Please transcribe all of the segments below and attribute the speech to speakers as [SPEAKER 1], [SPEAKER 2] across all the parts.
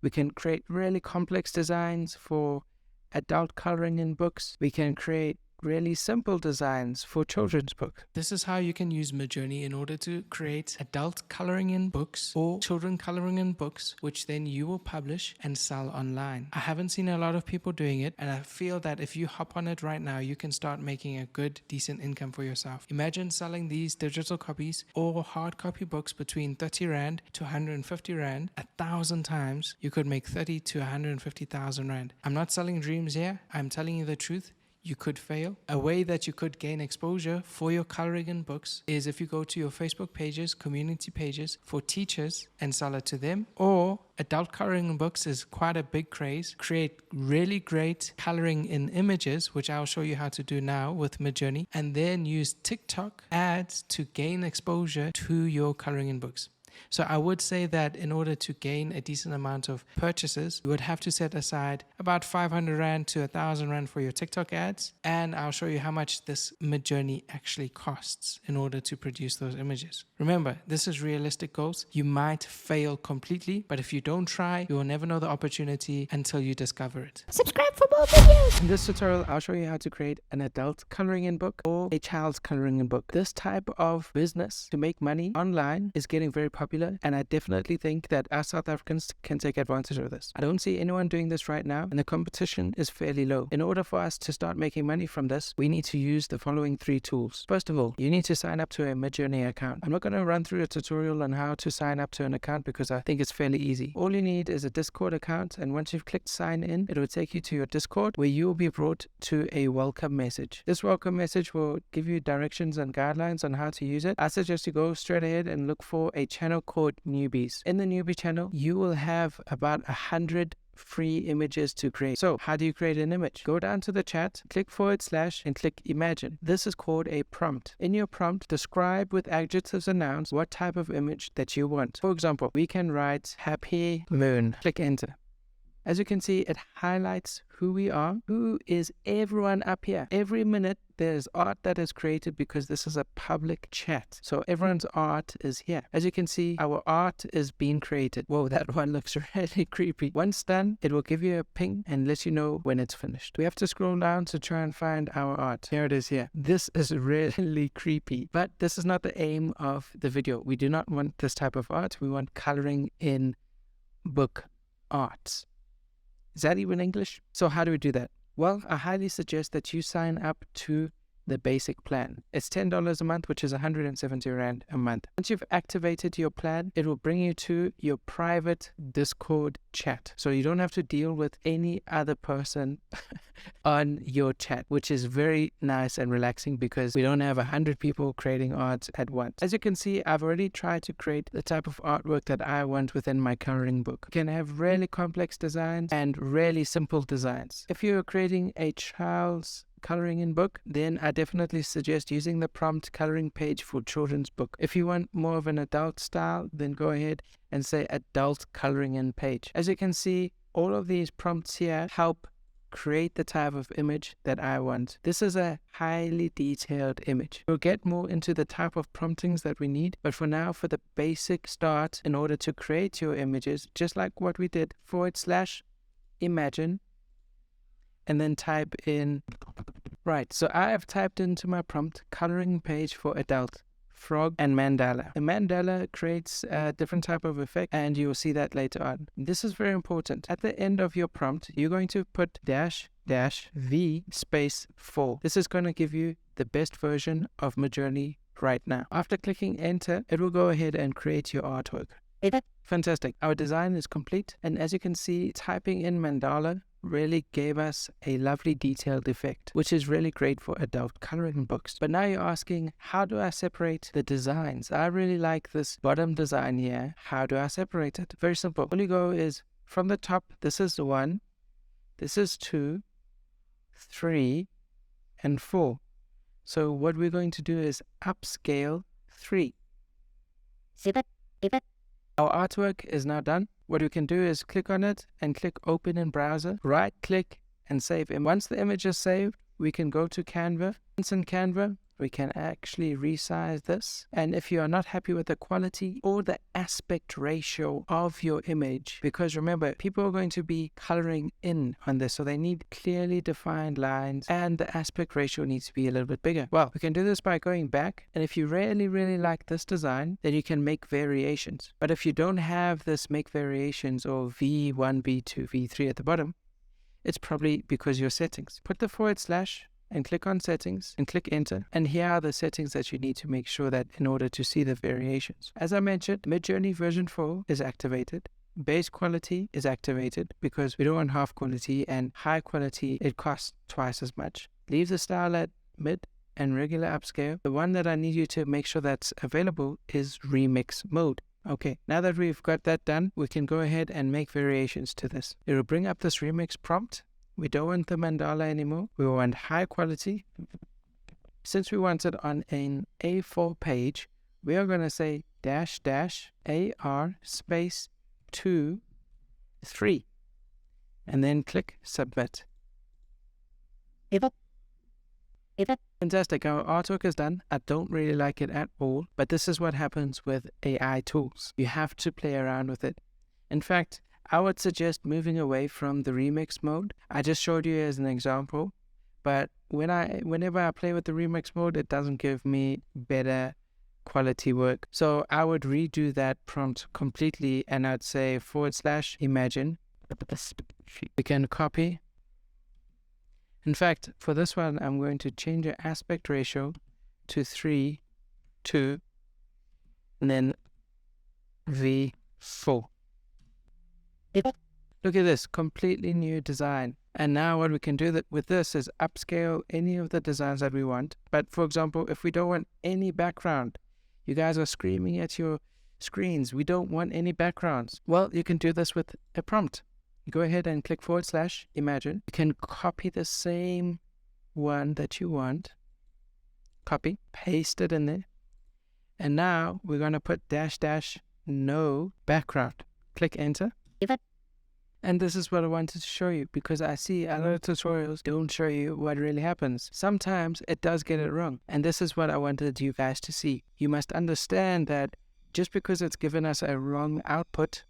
[SPEAKER 1] We can create really complex designs for adult coloring in books. We can create really simple designs for children's books. This is how you can use Midjourney in order to create adult coloring in books or children coloring in books, which then you will publish and sell online. I haven't seen a lot of people doing it, and I feel that if you hop on it right now, you can start making a good, decent income for yourself. Imagine selling these digital copies or hard copy books between 30 Rand to 150 Rand 1,000 times. You could make 30 to 150,000 Rand. I'm not selling dreams here. I'm telling you the truth. You could fail. A way that you could gain exposure for your coloring in books is if you go to your Facebook pages, community pages for teachers and sell it to them. Or adult coloring in books is quite a big craze. Create really great coloring in images, which I'll show you how to do now with Midjourney, and then use TikTok ads to gain exposure to your coloring in books. So I would say that in order to gain a decent amount of purchases, you would have to set aside about 500 Rand to 1,000 Rand for your TikTok ads. And I'll show you how much this Midjourney actually costs in order to produce those images. Remember, this is realistic goals. You might fail completely, but if you don't try, you will never know the opportunity until you discover it.
[SPEAKER 2] Subscribe for more videos.
[SPEAKER 1] In this tutorial, I'll show you how to create an adult coloring in book or a child's coloring in book. This type of business to make money online is getting very popular, and I definitely think that us South Africans can take advantage of this. I don't see anyone doing this right now, and the competition is fairly low. In order for us to start making money from this, we need to use the following 3 tools. First of all, you need to sign up to a Midjourney account. I'm not going to run through a tutorial on how to sign up to an account because I think it's fairly easy. All you need is a Discord account, and once you've clicked sign in, it will take you to your Discord where you will be brought to a welcome message. This welcome message will give you directions and guidelines on how to use it. I suggest you go straight ahead and look for a channel called Newbies. In the newbie channel, you will have about 100 free images to create. So how do you create an image? Go down to the chat, click / and click imagine. This is called a prompt. In your prompt, describe with adjectives and nouns what type of image that you want. For example, we can write happy moon. Click enter. As you can see, it highlights who we are, who is everyone up here. Every minute there's art that is created because this is a public chat. So everyone's art is here. As you can see, our art is being created. Whoa, that one looks really creepy. Once done, it will give you a ping and let you know when it's finished. We have to scroll down to try and find our art. Here it is here. This is really creepy, but this is not the aim of the video. We do not want this type of art. We want coloring in book art. Is that even English? So how do we do that? Well, I highly suggest that you sign up to the basic plan. It's $10 a month, which is 170 Rand a month. Once you've activated your plan, it will bring you to your private Discord chat. So you don't have to deal with any other person on your chat, which is very nice and relaxing because we don't have 100 people creating art at once. As you can see, I've already tried to create the type of artwork that I want within my coloring book. You can have really complex designs and really simple designs. If you're creating a child's coloring in book, then I definitely suggest using the prompt coloring page for children's book. If you want more of an adult style, then go ahead and say adult coloring in page. As you can see, all of these prompts here help create the type of image that I want. This is a highly detailed image. We'll get more into the type of promptings that we need, but for now, for the basic start, in order to create your images, just like what we did, / imagine, and then type in. Right, so I have typed into my prompt coloring page for adult, frog and mandala. A mandala creates a different type of effect, and you will see that later on. This is very important. At the end of your prompt, you're going to put --v space 4. This is going to give you the best version of Midjourney right now. After clicking enter, it will go ahead and create your artwork. Fantastic. Our design is complete, and as you can see, typing in mandala really gave us a lovely detailed effect, which is really great for adult coloring books. But now you're asking, how do I separate the designs? I really like this bottom design here. How do I separate it? Very simple. All you go is from the top, this is 1, this is 2, 3, and 4. So what we're going to do is upscale 3. Our artwork is now done. What we can do is click on it and click open in browser, right click and save. And once the image is saved, we can go to Canva. Once in Canva, we can actually resize this. And if you are not happy with the quality or the aspect ratio of your image, because remember, people are going to be coloring in on this, so they need clearly defined lines and the aspect ratio needs to be a little bit bigger. Well, we can do this by going back, and if you really like this design, then you can make variations. But if you don't have this make variations or V1, V2, V3 at the bottom, it's probably because your settings. Put the / and click on settings and click enter. And here are the settings that you need to make sure that in order to see the variations. As I mentioned, Midjourney version 4 is activated. Base quality is activated because we don't want half quality, and high quality, it costs twice as much. Leave the style at mid and regular upscale. The one that I need you to make sure that's available is remix mode. Okay, now that we've got that done, we can go ahead and make variations to this. It will bring up this remix prompt. We don't want the mandala anymore. We want high quality. Since we want it on an A4 page, we are going to say --AR space 2 3 and then click submit. Fantastic, our artwork is done. I don't really like it at all, but this is what happens with AI tools. You have to play around with it. In fact, I would suggest moving away from the remix mode. I just showed you as an example, but whenever I play with the remix mode, it doesn't give me better quality work. So I would redo that prompt completely, and I'd say / imagine. We can copy. In fact, for this one, I'm going to change the aspect ratio to 3:2 and then V4. Look at this, completely new design. And now what we can do with this is upscale any of the designs that we want. But for example, if we don't want any background, you guys are screaming at your screens, we don't want any backgrounds. Well, you can do this with a prompt. Go ahead and click / imagine. You can copy the same one that you want. Copy, paste it in there. And now we're going to put -- no background. Click enter. And this is what I wanted to show you, because I see a lot of tutorials don't show you what really happens. Sometimes it does get it wrong. And this is what I wanted you guys to see. You must understand that just because it's given us a wrong output,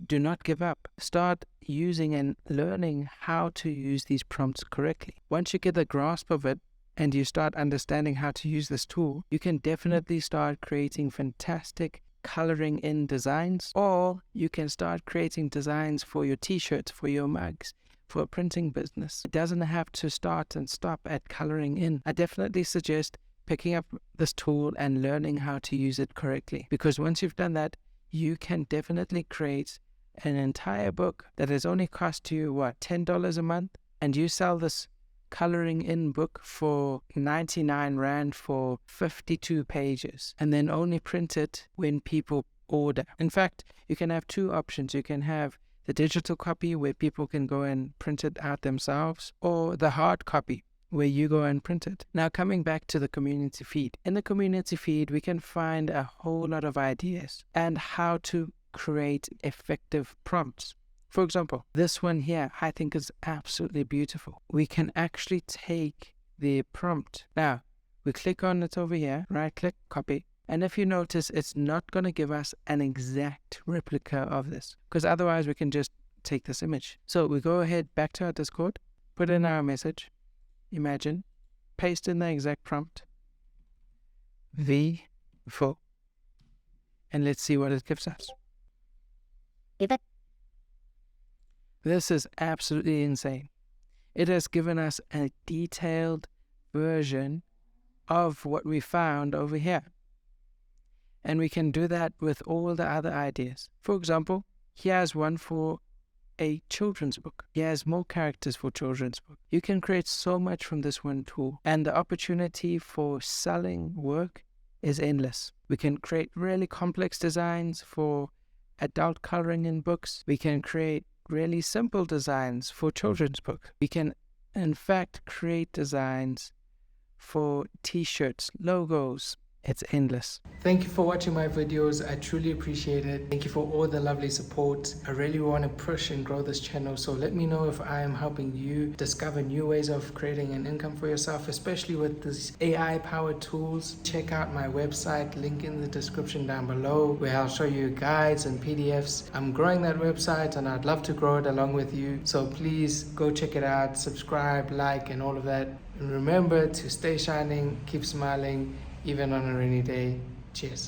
[SPEAKER 1] do not give up. Start using and learning how to use these prompts correctly. Once you get the grasp of it and you start understanding how to use this tool, you can definitely start creating fantastic coloring in designs, or you can start creating designs for your t-shirts, for your mugs, for a printing business. It doesn't have to start and stop at coloring in. I definitely suggest picking up this tool and learning how to use it correctly, because once you've done that, you can definitely create an entire book that has only cost you, what, $10 a month, and you sell this coloring in book for 99 Rand for 52 pages, and then only print it when people order. In fact, you can have two options. You can have the digital copy where people can go and print it out themselves, or the hard copy where you go and print it. Now, coming back to the community feed. In the community feed, we can find a whole lot of ideas and how to create effective prompts. For example, this one here, I think is absolutely beautiful. We can actually take the prompt. Now, we click on it over here, right click, copy. And if you notice, it's not going to give us an exact replica of this, because otherwise we can just take this image. So we go ahead back to our Discord, put in our message, imagine, paste in the exact prompt, V4, and let's see what it gives us. This is absolutely insane. It has given us a detailed version of what we found over here. And we can do that with all the other ideas. For example, here's one for a children's book. Here's more characters for children's book. You can create so much from this one tool, and the opportunity for selling work is endless. We can create really complex designs for adult coloring in books. We can create really simple designs for children's book. We can, in fact, create designs for t-shirts, logos, It's endless. Thank you for watching my videos. I truly appreciate it. Thank you for all the lovely support. I really want to push and grow this channel, so let me know if I am helping you discover new ways of creating an income for yourself, especially with these AI powered tools. Check out my website, link in the description down below, where I'll show you guides and PDFs. I'm growing that website and I'd love to grow it along with you, so please go check it out, subscribe, like, and all of that. And remember to stay shining, keep smiling, even on a rainy day. Cheers.